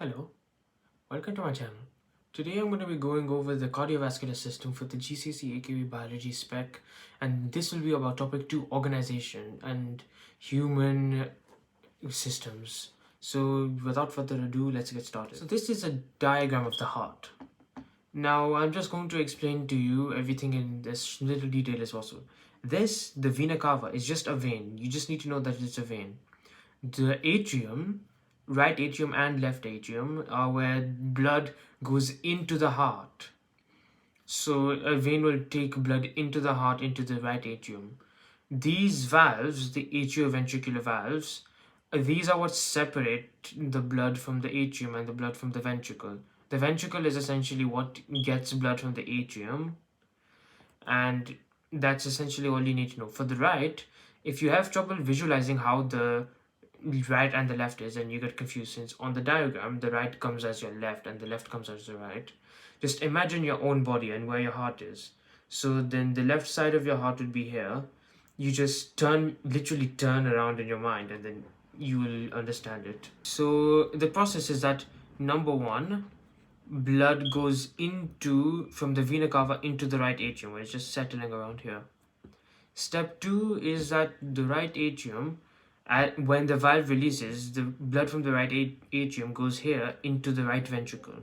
Hello, welcome to my channel. Today I'm going to be going over the cardiovascular system for the GCSE AQA Biology Spec, and this will be about topic 2, organization and human systems. So without further ado, let's get started. So this is a diagram of the heart. Now I'm just going to explain to you everything in as little detail as possible. This, the vena cava, is just a vein. You just need to know that it's a vein. The atrium, right atrium and left atrium, are where blood goes into the heart. So a vein will take blood into the heart, into the right atrium. These valves, the atrioventricular valves, these are what separate the blood from the atrium and the blood from the ventricle. The ventricle is essentially what gets blood from the atrium, and that's essentially all you need to know. For the right, if you have trouble visualizing how the right and the left is and you get confused, since on the diagram the right comes as your left and the left comes as the right, just imagine your own body and where your heart is. So then the left side of your heart would be here. You just literally turn around in your mind, and then you will understand it. So the process is that, number one, blood goes into from the vena cava into the right atrium, where it's just settling around here. Step 2 is that the right atrium, when the valve releases, the blood from the right atrium goes here into the right ventricle.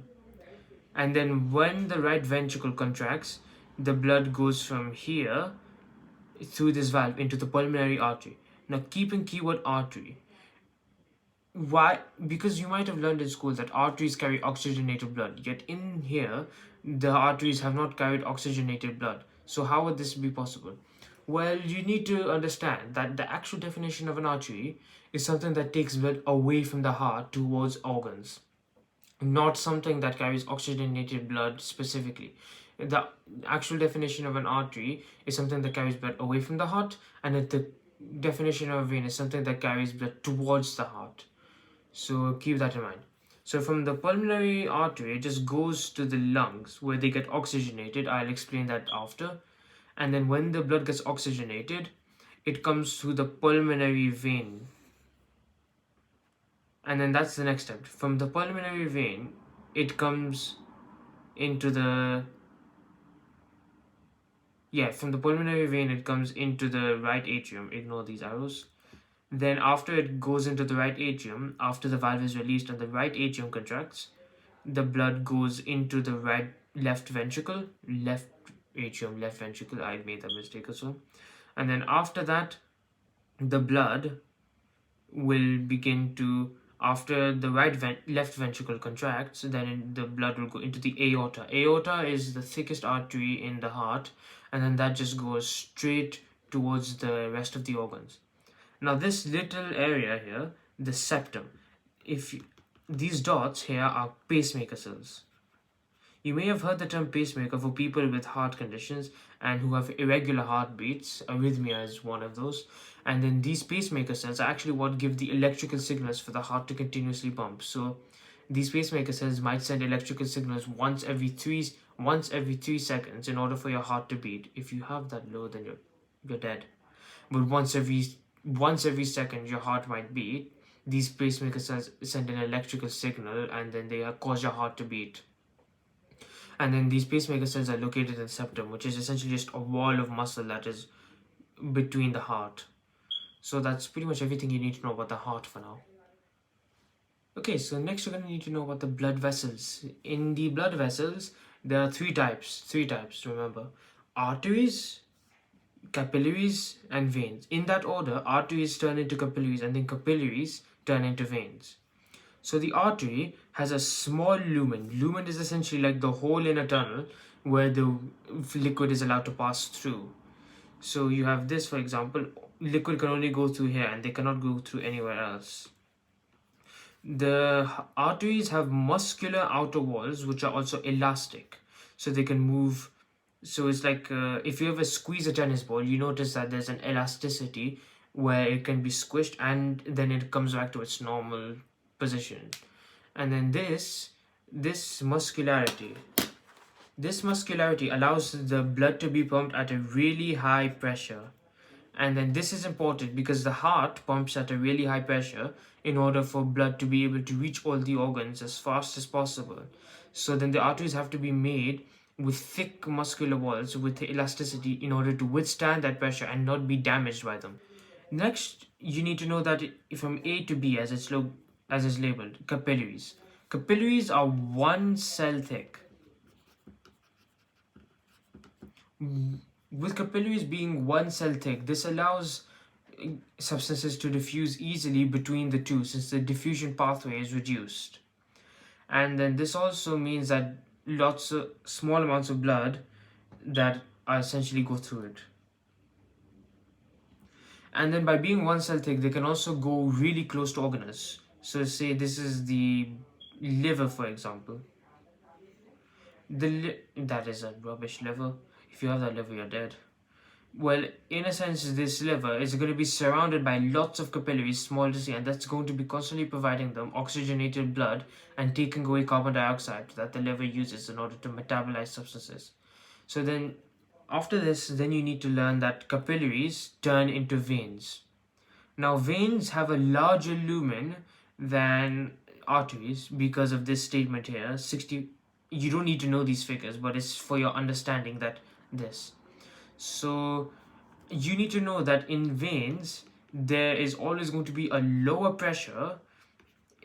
And then when the right ventricle contracts, the blood goes from here through this valve into the pulmonary artery. Now keep in keyword artery. Why? Because you might have learned in school that arteries carry oxygenated blood, yet in here the arteries have not carried oxygenated blood. So how would this be possible? Well, you need to understand that the actual definition of an artery is something that takes blood away from the heart towards organs, not something that carries oxygenated blood specifically. The actual definition of an artery is something that carries blood away from the heart, and the definition of a vein is something that carries blood towards the heart. So keep that in mind. So from the pulmonary artery, it just goes to the lungs where they get oxygenated. I'll explain that after. And then when the blood gets oxygenated, it comes through the pulmonary vein. And then that's the next step. From the pulmonary vein, it comes into the from the pulmonary vein it comes into the right atrium. Ignore these arrows. Then after it goes into the right atrium, after the valve is released and the right atrium contracts, the blood goes into the left ventricle, left atrium, left ventricle. I made that mistake as well. And then after that, the blood will begin to, after the left ventricle contracts, then the blood will go into the aorta. Aorta is the thickest artery in the heart, and then that just goes straight towards the rest of the organs. Now this little area here, the septum, these dots here are pacemaker cells. You may have heard the term pacemaker for people with heart conditions and who have irregular heartbeats. Arrhythmia is one of those. And then these pacemaker cells are actually what give the electrical signals for the heart to continuously pump. So these pacemaker cells might send electrical signals once every 3 seconds in order for your heart to beat. If you have that low, then you're dead. But once every second your heart might beat, these pacemaker cells send an electrical signal, and then they cause your heart to beat. And then these pacemaker cells are located in the septum, which is essentially just a wall of muscle that is between the heart. So that's pretty much everything you need to know about the heart for now. Okay, so next you're going to need to know about the blood vessels. In the blood vessels, there are three types to remember: arteries, capillaries, and veins. In that order, arteries turn into capillaries, and then capillaries turn into veins. So the artery has a small lumen. Lumen is essentially like the hole in a tunnel where the liquid is allowed to pass through. So you have this, for example, liquid can only go through here and they cannot go through anywhere else. The arteries have muscular outer walls which are also elastic, so they can move. So it's like if you ever squeeze a tennis ball, you notice that there's an elasticity where it can be squished and then it comes back to its normal position. And then this muscularity allows the blood to be pumped at a really high pressure, And then this is important because the heart pumps at a really high pressure in order for blood to be able to reach all the organs as fast as possible. So then the arteries have to be made with thick muscular walls with elasticity in order to withstand that pressure and not be damaged by them. Next, you need to know that from A to B, as it's labeled, capillaries. Capillaries are one cell thick. With capillaries being one cell thick, this allows substances to diffuse easily between the two since the diffusion pathway is reduced. And then this also means that lots of small amounts of blood that are essentially go through it. And then by being one cell thick, they can also go really close to organs. So say this is the liver, for example. That is a rubbish liver. If you have that liver, you're dead. Well, in a sense, this liver is going to be surrounded by lots of capillaries, small to see, and that's going to be constantly providing them oxygenated blood and taking away carbon dioxide that the liver uses in order to metabolize substances. So then, after this, then you need to learn that capillaries turn into veins. Now, veins have a larger lumen than arteries because of this statement here. 60. You don't need to know these figures, but it's for your understanding that this. So you need to know that in veins there is always going to be a lower pressure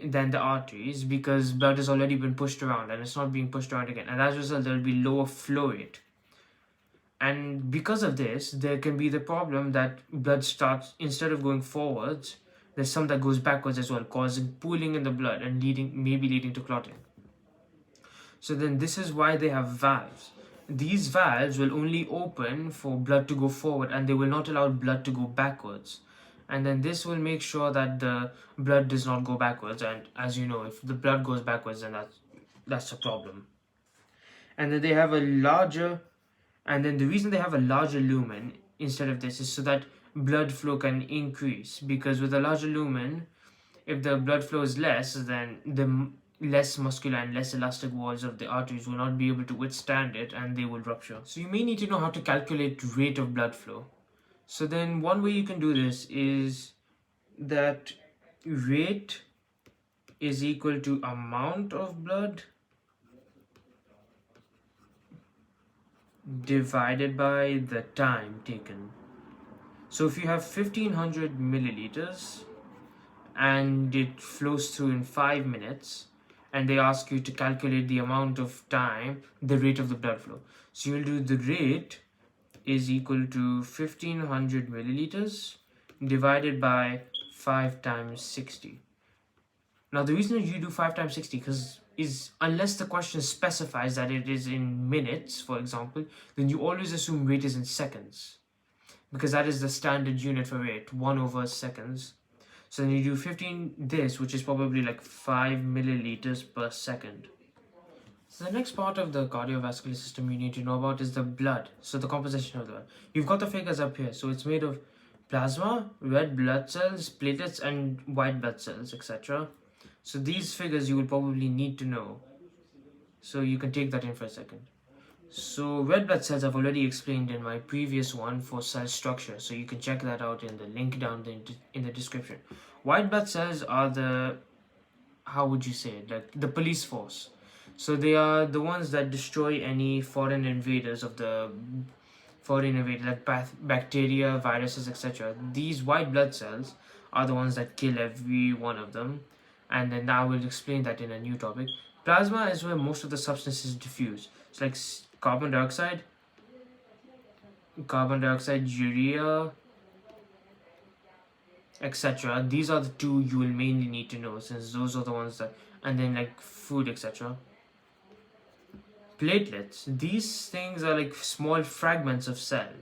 than the arteries because blood has already been pushed around and it's not being pushed around again, and as a result there will be lower flow rate. And because of this, there can be the problem that blood starts, instead of going forwards, there's some that goes backwards as well, causing pooling in the blood and maybe leading to clotting. So then this is why they have valves. These valves will only open for blood to go forward and they will not allow blood to go backwards. And then this will make sure that the blood does not go backwards. And as you know, if the blood goes backwards, then that's a problem. And then they have a larger, and then the reason they have a larger lumen instead of this is so that blood flow can increase. Because with a larger lumen, if the blood flow is less, then the less muscular and less elastic walls of the arteries will not be able to withstand it and they will rupture. So you may need to know how to calculate rate of blood flow. So then one way you can do this is that rate is equal to amount of blood divided by the time taken. So if you have 1500 milliliters and it flows through in 5 minutes, and they ask you to calculate the amount of time, the rate of the blood flow. So you'll do the rate is equal to 1500 milliliters divided by 5 times 60. Now the reason you do 5 times 60 is unless the question specifies that it is in minutes, for example, then you always assume rate is in seconds, because that is the standard unit for rate, 1 over seconds. So then you do 15 this, which is probably like 5 milliliters per second. So the next part of the cardiovascular system you need to know about is the blood. So the composition of the blood. You've got the figures up here. So it's made of plasma, red blood cells, platelets, and white blood cells, etc. So these figures you will probably need to know. So you can take that in for a second. So red blood cells I've already explained in my previous one for cell structure, so you can check that out in the link down in the description. White blood cells are the, how would you say it, like the police force. So they are the ones that destroy any foreign invaders like bacteria, viruses, etc. These white blood cells are the ones that kill every one of them, and then I will explain that in a new topic. Plasma is where most of the substances diffuse. It's like carbon dioxide, urea, etc. These are the two you will mainly need to know, since those are the ones that, and then like food, etc. Platelets, these things are like small fragments of cell.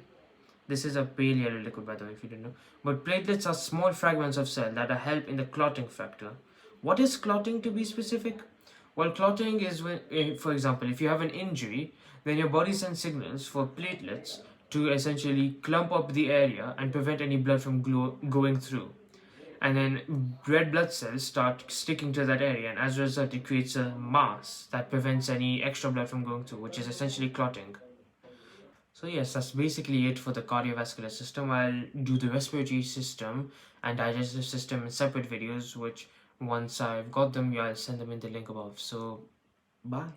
This is a pale yellow liquid, by the way, if you didn't know. But platelets are small fragments of cell that help in the clotting factor. What is clotting, to be specific? Well, clotting is when, for example, if you have an injury, then your body sends signals for platelets to essentially clump up the area and prevent any blood from going through. And then red blood cells start sticking to that area, and as a result, it creates a mass that prevents any extra blood from going through, which is essentially clotting. So yes, that's basically it for the cardiovascular system. I'll do the respiratory system and digestive system in separate videos, which once I've got them, yeah, I'll send them in the link above. So bye.